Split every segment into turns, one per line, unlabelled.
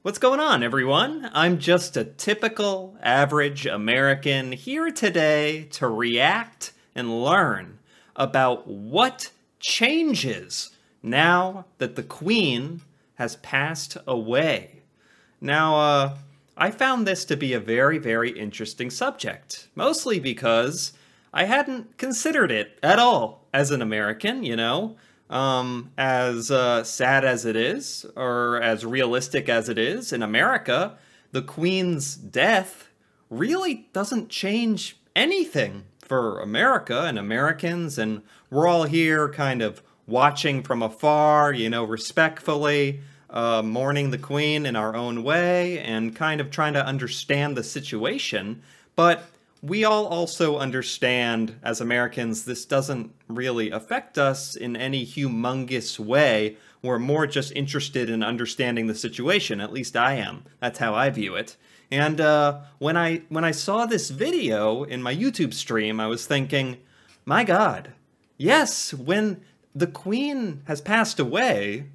What's going on, everyone? I'm just a typical, average American here today to react and learn about what changes now that the Queen has passed away. Now, I found this to be a very, very interesting subject, mostly because I hadn't considered it at all as an American, you know? As sad as it is, or as realistic as it is, in America, the Queen's death really doesn't change anything for America and Americans, and we're all here kind of watching from afar, you know, respectfully, mourning the Queen in our own way, and kind of trying to understand the situation, but we all also understand, as Americans, this doesn't really affect us in any humongous way. We're more just interested in understanding the situation. At least I am. That's how I view it. And when I saw this video in my YouTube stream, I was thinking, my God, yes, when the Queen has passed away,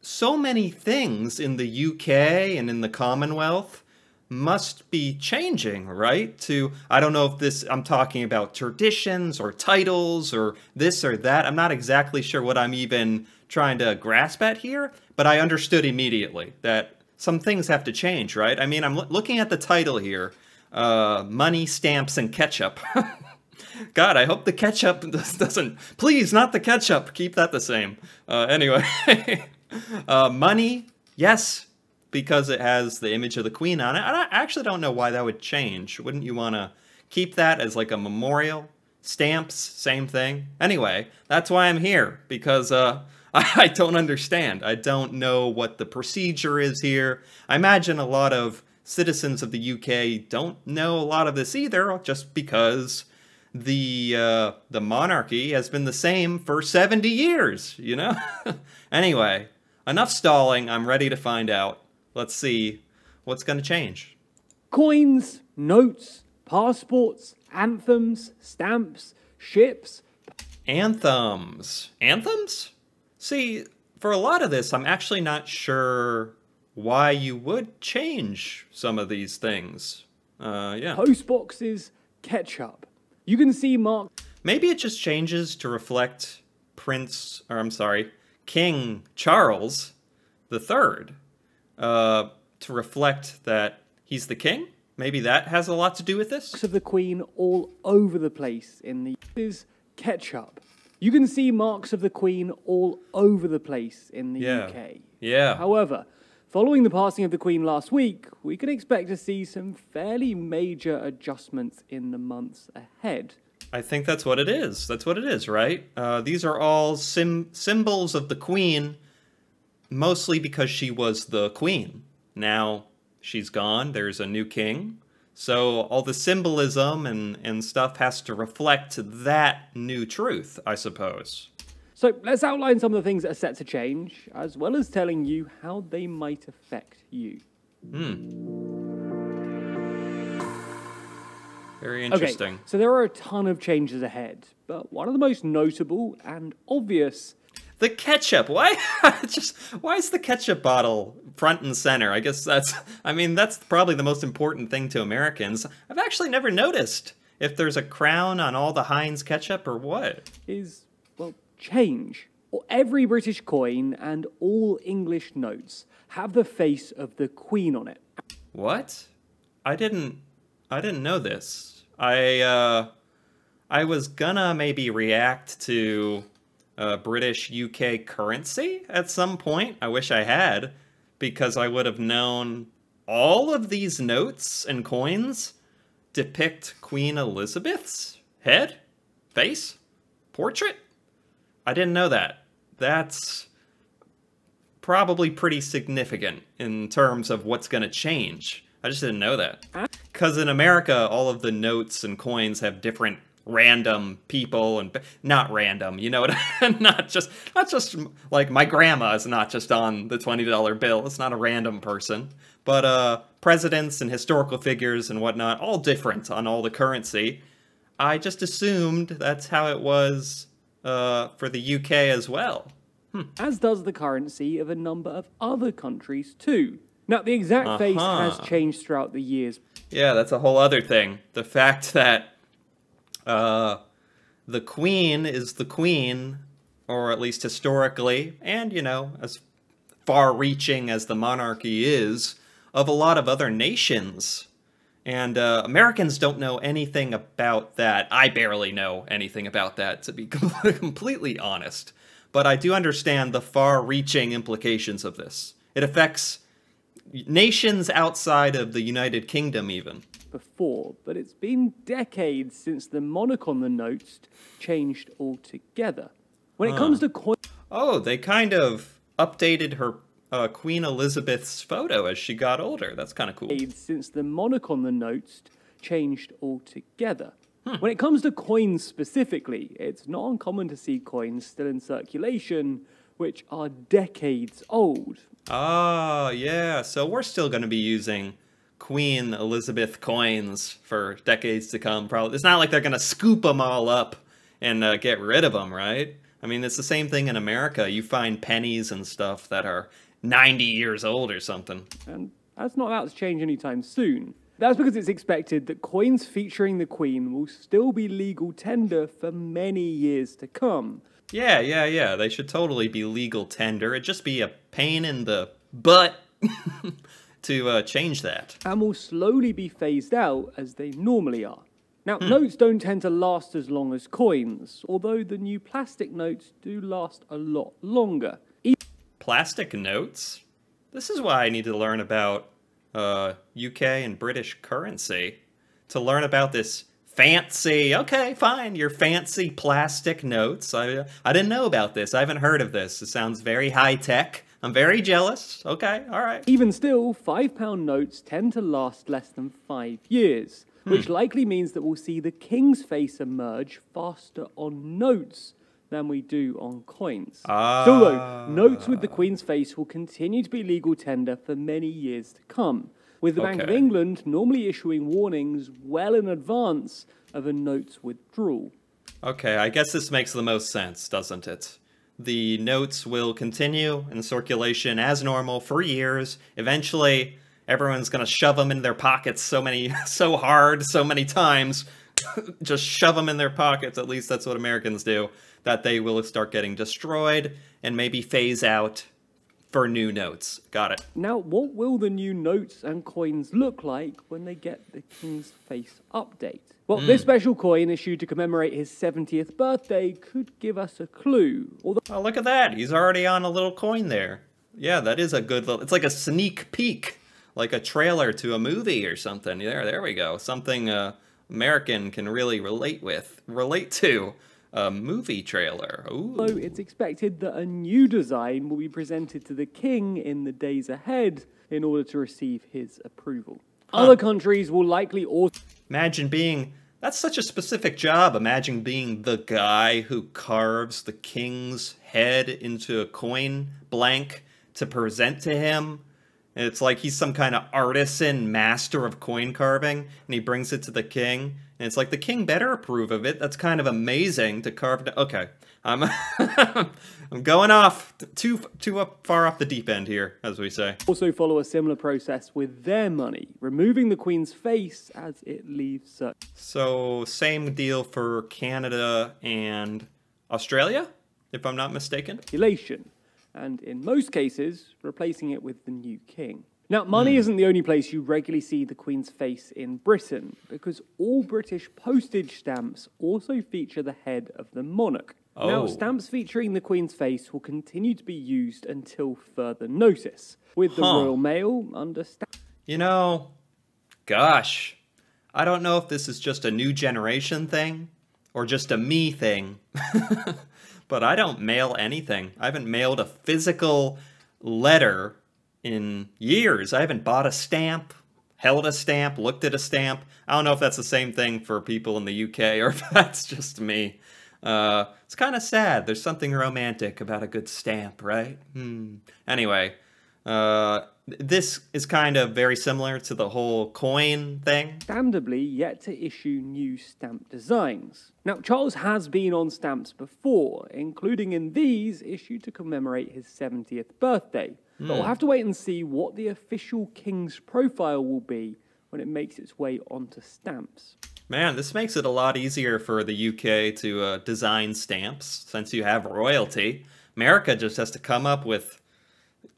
so many things in the UK and in the Commonwealth must be changing, right? I don't know if I'm talking about traditions or titles or this or that. I'm not exactly sure what I'm even trying to grasp at here, but I understood immediately that some things have to change, right? I mean, I'm looking at the title here, Money, Stamps, and Ketchup. God, I hope the ketchup doesn't, please, not the ketchup, keep that the same. Anyway, money, yes, because it has the image of the Queen on it. I actually don't know why that would change. Wouldn't you want to keep that as like a memorial? Stamps, same thing. Anyway, that's why I'm here, because I don't understand. I don't know what the procedure is here. I imagine a lot of citizens of the UK don't know a lot of this either, just because the monarchy has been the same for 70 years, you know? Anyway, enough stalling. I'm ready to find out. Let's see what's going to change.
Coins, notes, passports, anthems, stamps, ships.
Anthems. Anthems? See, for a lot of this, I'm actually not sure why you would change some of these things. Yeah.
Post boxes, ketchup. You can see marked.
Maybe it just changes to reflect King Charles III. To reflect that he's the king? Maybe that has a lot to do with this?
Of the Queen all over the place in the is ketchup. You can see marks of the Queen all over the place in the UK.
Yeah.
However, following the passing of the Queen last week, we can expect to see some fairly major adjustments in the months ahead.
I think that's what it is. That's what it is, right? These are all symbols of the Queen, mostly because she was the Queen. Now she's gone, there's a new king. So all the symbolism and stuff has to reflect that new truth, I suppose.
So let's outline some of the things that are set to change, as well as telling you how they might affect you.
Very interesting.
Okay, so there are a ton of changes ahead, but one of the most notable and obvious.
The ketchup, why is the ketchup bottle front and center? I guess that's probably the most important thing to Americans. I've actually never noticed if there's a crown on all the Heinz ketchup or what.
Is, well, change. Every British coin and all English notes have the face of the Queen on it.
What? I didn't know this. I was gonna maybe react to British UK currency at some point. I wish I had, because I would have known all of these notes and coins depict Queen Elizabeth's head, face, portrait. I didn't know that. That's probably pretty significant in terms of what's going to change. I just didn't know that. Because in America, all of the notes and coins have different random people, and not random, you know what? not just like my grandma is not just on the $20 bill. It's not a random person, but presidents and historical figures and whatnot, all different on all the currency. I just assumed that's how it was for the UK as well.
As does the currency of a number of other countries too. Now, the exact face has changed throughout the years.
Yeah, that's a whole other thing. The fact that the queen is the queen, or at least historically, and, you know, as far-reaching as the monarchy is, of a lot of other nations. And Americans don't know anything about that. I barely know anything about that, to be completely honest. But I do understand the far-reaching implications of this. It affects nations outside of the United Kingdom, even.
Before, but it's been decades since the monarch on the notes changed altogether. When it comes to coins...
Oh, they kind of updated her Queen Elizabeth's photo as she got older. That's kind of cool.
Since the monarch on the notes changed altogether. When it comes to coins specifically, it's not uncommon to see coins still in circulation, which are decades old.
Oh, yeah. So we're still going to be using Queen Elizabeth coins for decades to come, probably. It's not like they're going to scoop them all up and get rid of them, right? I mean, it's the same thing in America. You find pennies and stuff that are 90 years old or something.
And that's not about to change anytime soon. That's because it's expected that coins featuring the Queen will still be legal tender for many years to come.
Yeah. They should totally be legal tender. It'd just be a pain in the butt to change that.
And will slowly be phased out as they normally are. Now, notes don't tend to last as long as coins, although the new plastic notes do last a lot longer.
Plastic notes? This is why I need to learn about UK and British currency. To learn about this fancy, okay, fine, your fancy plastic notes. I didn't know about this. I haven't heard of this. It sounds very high-tech. I'm very jealous. Okay, all right.
Even still, £5 notes tend to last less than 5 years, which likely means that we'll see the king's face emerge faster on notes than we do on coins. Still though, notes with the Queen's face will continue to be legal tender for many years to come, with the Bank of England normally issuing warnings well in advance of a note's withdrawal.
Okay, I guess this makes the most sense, doesn't it? The notes will continue in circulation as normal for years. Eventually, everyone's going to shove them in their pockets so hard, so many times, just shove them in their pockets, at least that's what Americans do, that they will start getting destroyed and maybe phase out for new notes. Got it.
Now, what will the new notes and coins look like when they get the King's Face update? Well, this special coin issued to commemorate his 70th birthday could give us a clue.
Oh, look at that. He's already on a little coin there. Yeah, that is a good little... It's like a sneak peek, like a trailer to a movie or something. There we go. Something American can really relate to. A movie trailer. Ooh.
So it's expected that a new design will be presented to the king in the days ahead in order to receive his approval. Other countries will likely also...
Imagine being... That's such a specific job. Imagine being the guy who carves the king's head into a coin blank to present to him. And it's like he's some kind of artisan master of coin carving, and he brings it to the king. And it's like, the king better approve of it. That's kind of amazing to carve... Okay, I'm going off too far off the deep end here, as we say.
Also follow a similar process with their money, removing the Queen's face as it leaves.
So, same deal for Canada and Australia, if I'm not mistaken?
Circulation, and in most cases, replacing it with the new king. Now, money isn't the only place you regularly see the Queen's face in Britain, because all British postage stamps also feature the head of the monarch.
Oh.
Now, stamps featuring the Queen's face will continue to be used until further notice, with the Royal Mail under stamp.
You know, gosh, I don't know if this is just a new generation thing, or just a me thing, but I don't mail anything. I haven't mailed a physical letter in years. I haven't bought a stamp, held a stamp, looked at a stamp. I don't know if that's the same thing for people in the UK or if that's just me. It's kind of sad. There's something romantic about a good stamp, right? Anyway, this is kind of very similar to the whole coin thing.
Understandably, yet to issue new stamp designs. Now, Charles has been on stamps before, including in these issued to commemorate his 70th birthday. But we'll have to wait and see what the official king's profile will be when it makes its way onto stamps.
Man, this makes it a lot easier for the UK to design stamps, since you have royalty. America just has to come up with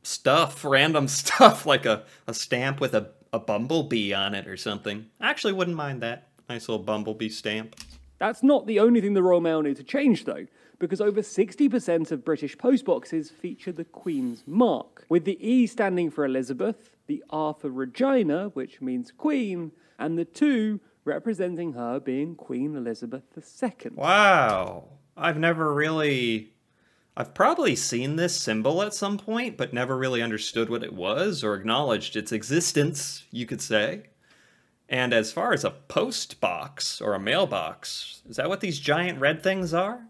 stuff, random stuff, like a stamp with a bumblebee on it or something. I actually wouldn't mind that. Nice little bumblebee stamp.
That's not the only thing the Royal Mail need to change, though, because over 60% of British postboxes feature the Queen's mark, with the E standing for Elizabeth, the R for Regina, which means Queen, and the 2 representing her being Queen Elizabeth II.
Wow. I've probably seen this symbol at some point, but never really understood what it was or acknowledged its existence, you could say. And as far as a post box or a mailbox, is that what these giant red things are?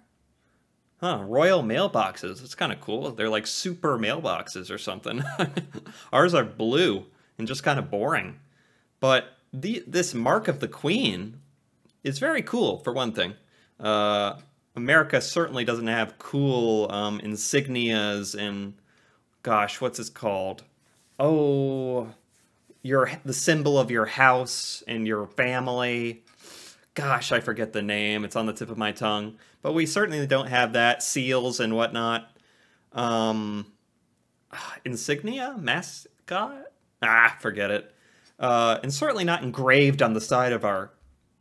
Huh, royal mailboxes. It's kind of cool. They're like super mailboxes or something. Ours are blue and just kind of boring. But this mark of the Queen is very cool, for one thing. America certainly doesn't have cool insignias and, gosh, what's this called? Oh, the symbol of your house and your family. Gosh, I forget the name. It's on the tip of my tongue. But we certainly don't have that. Seals and whatnot. Insignia? Mascot? Forget it. And certainly not engraved on the side of our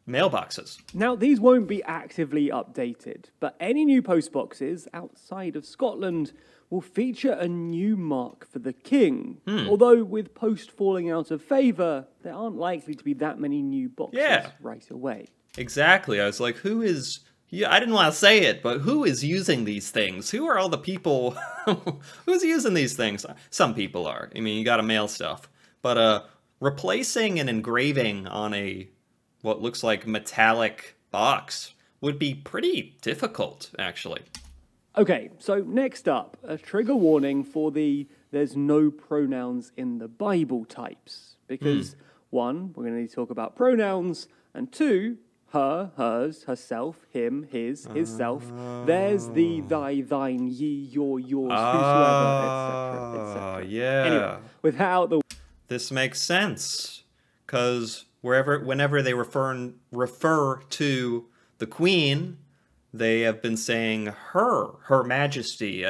mailboxes.
Now, these won't be actively updated, but any new postboxes outside of Scotland will feature a new mark for the king. Although with post falling out of favour, there aren't likely to be that many new boxes right away.
Exactly. I was like, who is... Yeah, I didn't want to say it, but who is using these things? Who are all the people... Who's using these things? Some people are. I mean, you gotta mail stuff. But replacing an engraving on what looks like metallic box would be pretty difficult, actually.
Okay, so next up, a trigger warning for the there's no pronouns in the Bible types. Because, 1, we're going to need to talk about pronouns, and 2, her, hers, herself, him, his, self, theirs, thee, thy, thine, ye, your, yours, whosoever, etc., etc.
Yeah.
Anyway, without the...
This makes sense, because whenever they refer to the Queen, they have been saying her Majesty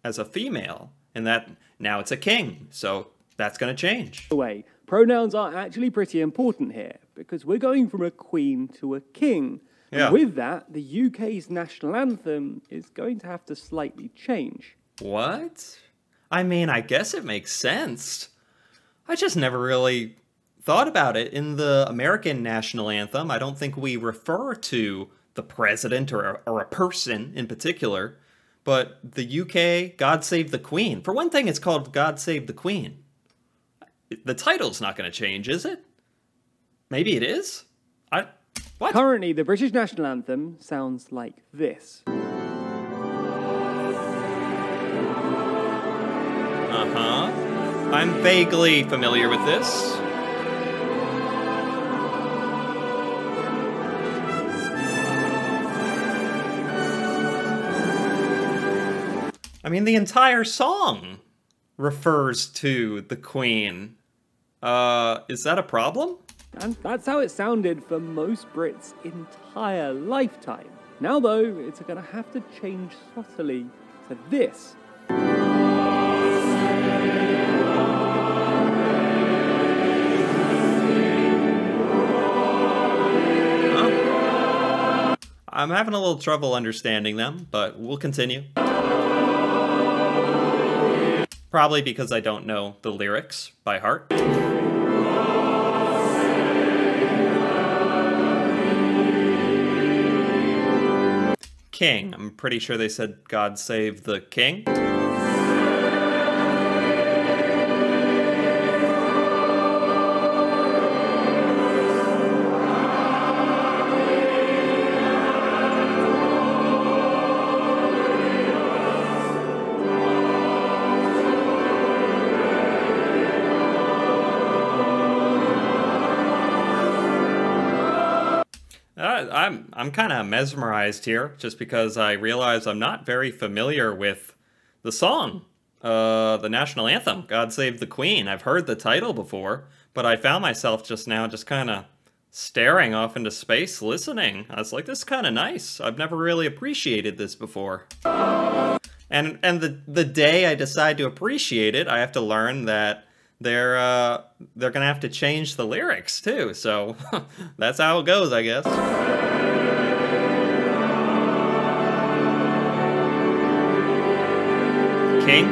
as a female, and that now it's a king, so that's going to change.
Way, pronouns are actually pretty important here, because we're going from a queen to a king.
Yeah.
And with that, the UK's national anthem is going to have to slightly change.
What? I mean, I guess it makes sense. I just never really thought about it. In the American national anthem, I don't think we refer to the president or a person in particular, but the UK, God Save the Queen. For one thing, it's called God Save the Queen. The title's not going to change, is it? Maybe it is? What?
Currently, the British national anthem sounds like this.
Uh-huh. I'm vaguely familiar with this. I mean, the entire song refers to the Queen. Is that a problem?
And that's how it sounded for most Brits' entire lifetime. Now, though, it's going to have to change subtly to this.
I'm having a little trouble understanding them, but we'll continue. Probably because I don't know the lyrics by heart. King. I'm pretty sure they said God Save the King. I'm kind of mesmerized here, just because I realize I'm not very familiar with the song, the national anthem, "God Save the Queen." I've heard the title before, but I found myself just now just kind of staring off into space, listening. I was like, this is kind of nice. I've never really appreciated this before. And the day I decide to appreciate it, I have to learn that they're gonna have to change the lyrics too. So that's how it goes, I guess. King.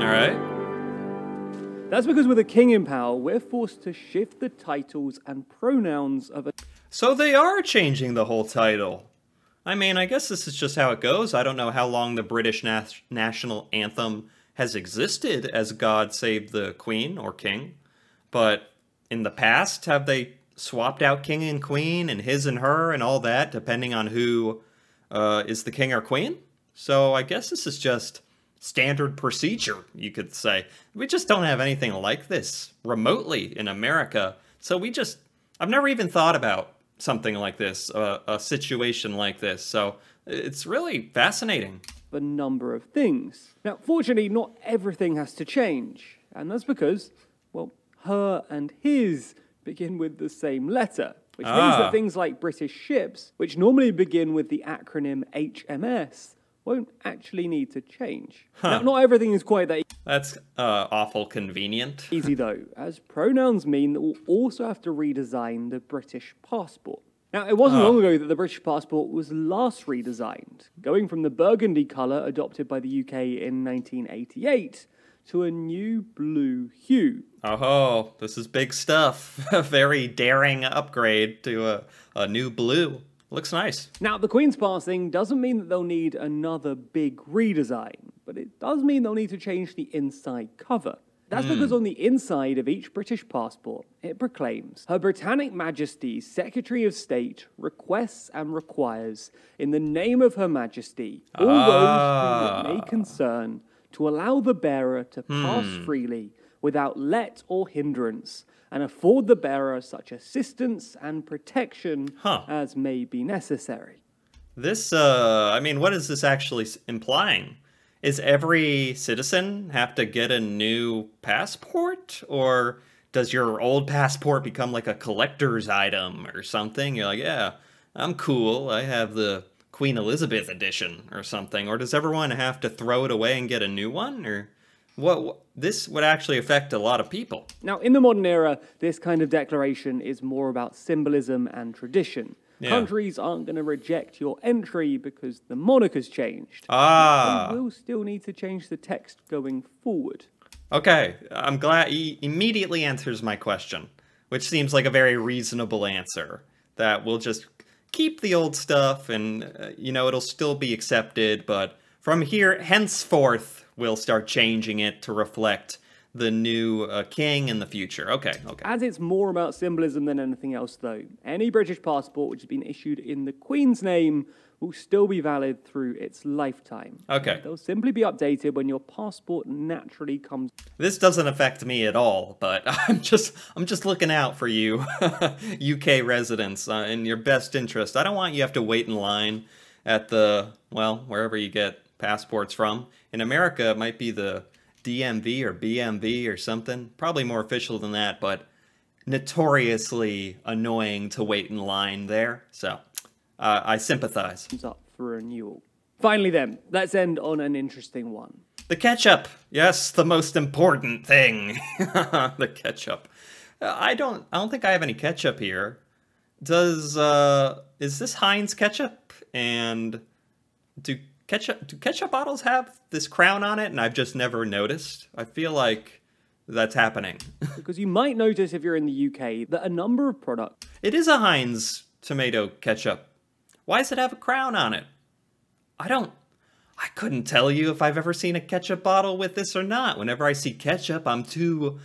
All right.
That's because with a king in power, we're forced to shift the titles and pronouns of a...
So they are changing the whole title. I mean, I guess this is just how it goes. I don't know how long the British national anthem has existed as "God Save the Queen" or "King." But in the past, have they swapped out king and queen and his and her and all that, depending on who is the king or queen? So I guess this is just standard procedure, you could say. We just don't have anything like this remotely in America. So I've never even thought about something like this, a situation like this. So it's really fascinating.
A number of things. Now, fortunately, not everything has to change. And that's because, well, her and his begin with the same letter. Which means that things like British ships, which normally begin with the acronym HMS, won't actually need to change. Now, not everything is quite that
That's awful convenient.
easy, though, as pronouns mean that we'll also have to redesign the British passport. Now, it wasn't long ago that the British passport was last redesigned, going from the burgundy colour adopted by the UK in 1988 to a new blue hue.
Oh, this is big stuff. A very daring upgrade to a new blue. Looks nice.
Now, the Queen's passing doesn't mean that they'll need another big redesign, but it does mean they'll need to change the inside cover. That's because on the inside of each British passport, it proclaims, "Her Britannic Majesty, Secretary of State, requests and requires, in the name of Her Majesty, all those whom it may concern, to allow the bearer to pass freely, without let or hindrance, and afford the bearer such assistance and protection as may be necessary."
This, I mean, what is this actually implying? Is every citizen have to get a new passport? Or does your old passport become like a collector's item or something? You're like, yeah, I'm cool. I have the Queen Elizabeth edition or something. Or does everyone have to throw it away and get a new one? Or what? This would actually affect a lot of people.
Now, in the modern era, this kind of declaration is more about symbolism and tradition.
Yeah.
Countries aren't going to reject your entry because the monarch has changed.
Ah.
We will still need to change the text going forward.
Okay, I'm glad he immediately answers my question, which seems like a very reasonable answer. That we'll just keep the old stuff and, it'll still be accepted, but from here, henceforth, we'll start changing it to reflect the new king in the future. Okay.
As it's more about symbolism than anything else, though, any British passport which has been issued in the Queen's name will still be valid through its lifetime.
Okay.
They'll simply be updated when your passport naturally comes.
This doesn't affect me at all, but I'm just looking out for you, UK residents, in your best interest. I don't want you to have to wait in line at wherever you get passports from. In America, it might be the DMV or BMV or something. Probably more official than that, but notoriously annoying to wait in line there. So I sympathize.
Up for renewal. Finally then, let's end on an interesting one.
The ketchup. Yes, the most important thing. The ketchup. I don't think I have any ketchup here. Is this Heinz ketchup? And do ketchup bottles have this crown on it and I've just never noticed? I feel like that's happening.
Because you might notice if you're in the UK that a number of products...
It is a Heinz tomato ketchup. Why does it have a crown on it? I couldn't tell you if I've ever seen a ketchup bottle with this or not. Whenever I see ketchup, I'm too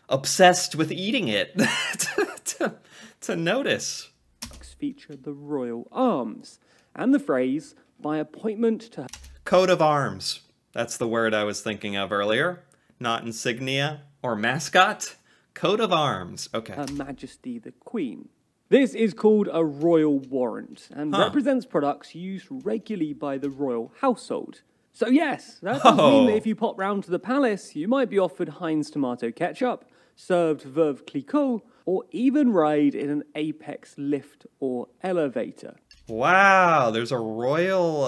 obsessed with eating it to notice.
Feature the royal arms and the phrase, "by appointment to..."
Coat of arms. That's the word I was thinking of earlier. Not insignia or mascot. Coat of arms. Okay.
Her Majesty the Queen. This is called a royal warrant and represents products used regularly by the royal household. So yes, that does mean that if you pop round to the palace, you might be offered Heinz tomato ketchup, served Veuve Clicquot, or even ride in an Apex lift or elevator.
Wow, there's a royal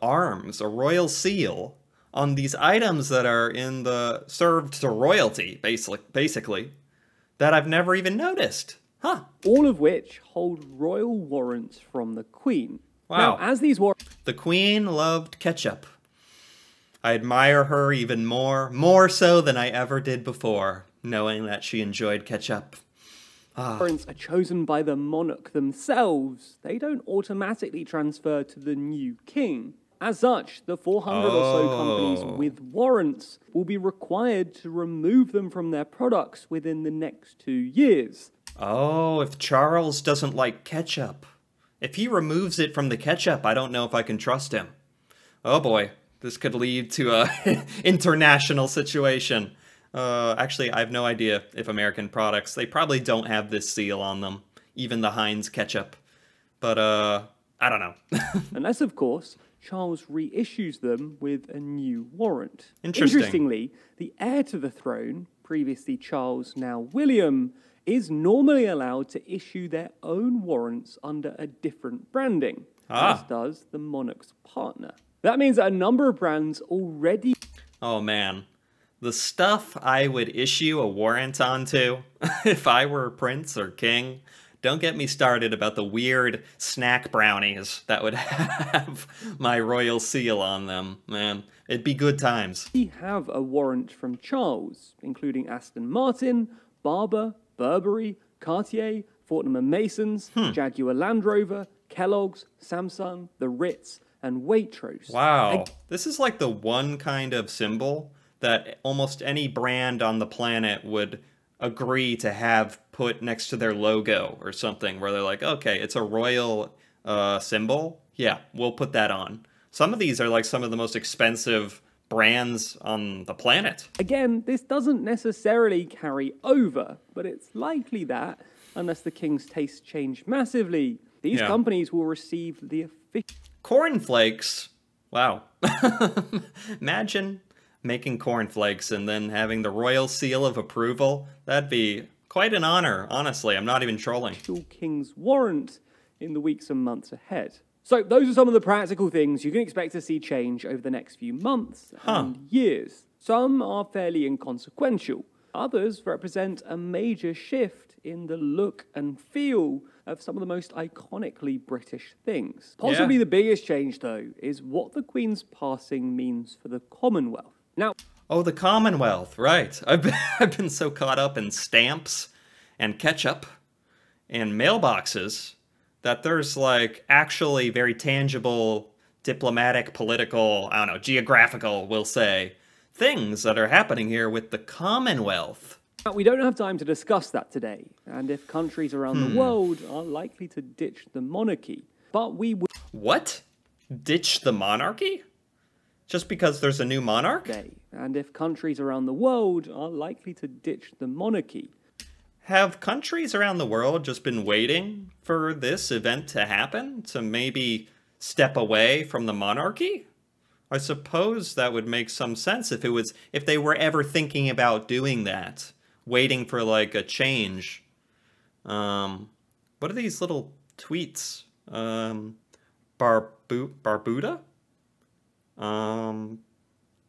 arms, a royal seal on these items that are in the served to royalty, basically, that I've never even noticed. Huh.
All of which hold royal warrants from the Queen.
Wow.
Now, as these warrants...
The Queen loved ketchup. I admire her even more so than I ever did before, knowing that she enjoyed ketchup.
Warrants are chosen by the monarch themselves. They don't automatically transfer to the new king. As such, the 400 or so companies with warrants will be required to remove them from their products within the next 2 years.
Oh, if Charles doesn't like ketchup. If he removes it from the ketchup, I don't know if I can trust him. Oh boy, this could lead to a international situation. Actually, I have no idea if American products, they probably don't have this seal on them. Even the Heinz ketchup. But, I don't know.
Unless, of course, Charles reissues them with a new warrant.
Interesting.
Interestingly, the heir to the throne, previously Charles, now William, is normally allowed to issue their own warrants under a different branding, as does the monarch's partner. That means that a number of brands already...
Oh man, the stuff I would issue a warrant onto if I were prince or king. Don't get me started about the weird snack brownies that would have my royal seal on them. Man, it'd be good times.
We have a warrant from Charles, including Aston Martin, Barber, Burberry, Cartier, Fortnum & Masons, Jaguar Land Rover, Kellogg's, Samsung, the Ritz, and Waitrose.
Wow, this is like the one kind of symbol that almost any brand on the planet would agree to have put next to their logo or something, where they're like, okay, it's a royal symbol. Yeah, we'll put that on. Some of these are like some of the most expensive brands on the planet.
Again, this doesn't necessarily carry over, but it's likely that, unless the king's tastes change massively, these companies will receive the official...
Cornflakes? Wow. Imagine making cornflakes and then having the royal seal of approval. That'd be quite an honor, honestly. I'm not even trolling.
King's warrant in the weeks and months ahead. So those are some of the practical things you can expect to see change over the next few months and years. Some are fairly inconsequential. Others represent a major shift in the look and feel of some of the most iconically British things. Possibly the biggest change, though, is what the Queen's passing means for the Commonwealth. Now,
oh, the Commonwealth, right. I've been so caught up in stamps and ketchup and mailboxes that there's like actually very tangible diplomatic, political, I don't know, geographical, we'll say, things that are happening here with the Commonwealth.
We don't have time to discuss that today, and if countries around the world are likely to ditch the monarchy, but we will...
What? Ditch the monarchy? Just because there's a new monarch?
And if countries around the world are likely to ditch the monarchy.
Have countries around the world just been waiting for this event to happen? To maybe step away from the monarchy? I suppose that would make some sense if they were ever thinking about doing that. Waiting for like a change. What are these little tweets? Barbuda?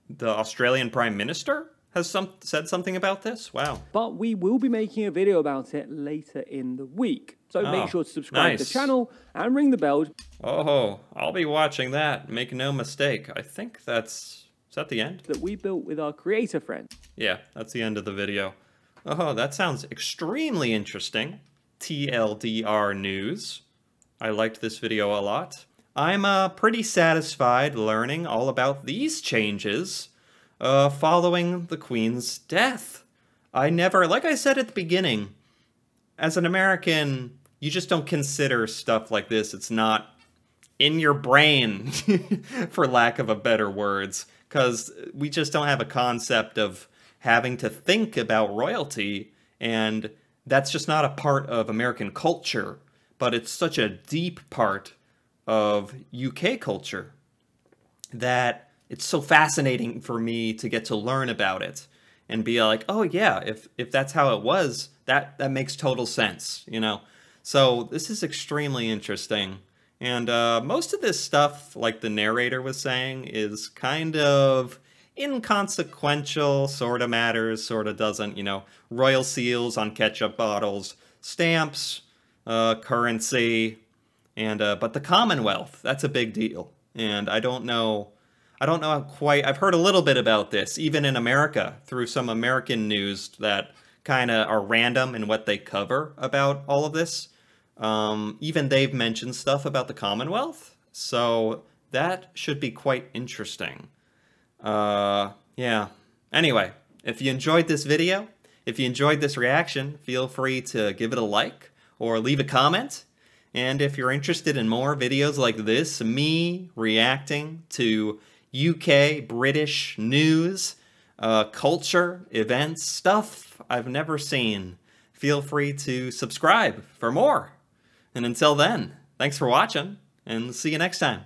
The Australian Prime Minister has said something about this? Wow.
But we will be making a video about it later in the week. So make sure to subscribe to the channel and ring the bell.
Oh, I'll be watching that. Make no mistake. I think is that the end?
That we built with our creator friend.
Yeah, that's the end of the video. Oh, that sounds extremely interesting. TLDR news. I liked this video a lot. I'm pretty satisfied learning all about these changes following the Queen's death. I never, like I said at the beginning, as an American, you just don't consider stuff like this. It's not in your brain, for lack of a better words, because we just don't have a concept of having to think about royalty And that's just not a part of American culture, but it's such a deep part of UK culture that it's so fascinating for me to get to learn about it and be like, oh yeah, if that's how it was, that makes total sense, you know? So this is extremely interesting. And most of this stuff, like the narrator was saying, is kind of inconsequential, sort of matters, sort of doesn't, you know, royal seals on ketchup bottles, stamps, currency, and but the Commonwealth, that's a big deal. And I don't know how quite, I've heard a little bit about this, even in America, through some American news that kind of are random in what they cover about all of this. Even they've mentioned stuff about the Commonwealth, so that should be quite interesting. Yeah. Anyway, if you enjoyed this video, if you enjoyed this reaction, feel free to give it a like or leave a comment. And if you're interested in more videos like this, me reacting to UK, British news, culture, events, stuff I've never seen, feel free to subscribe for more. And until then, thanks for watching, and see you next time.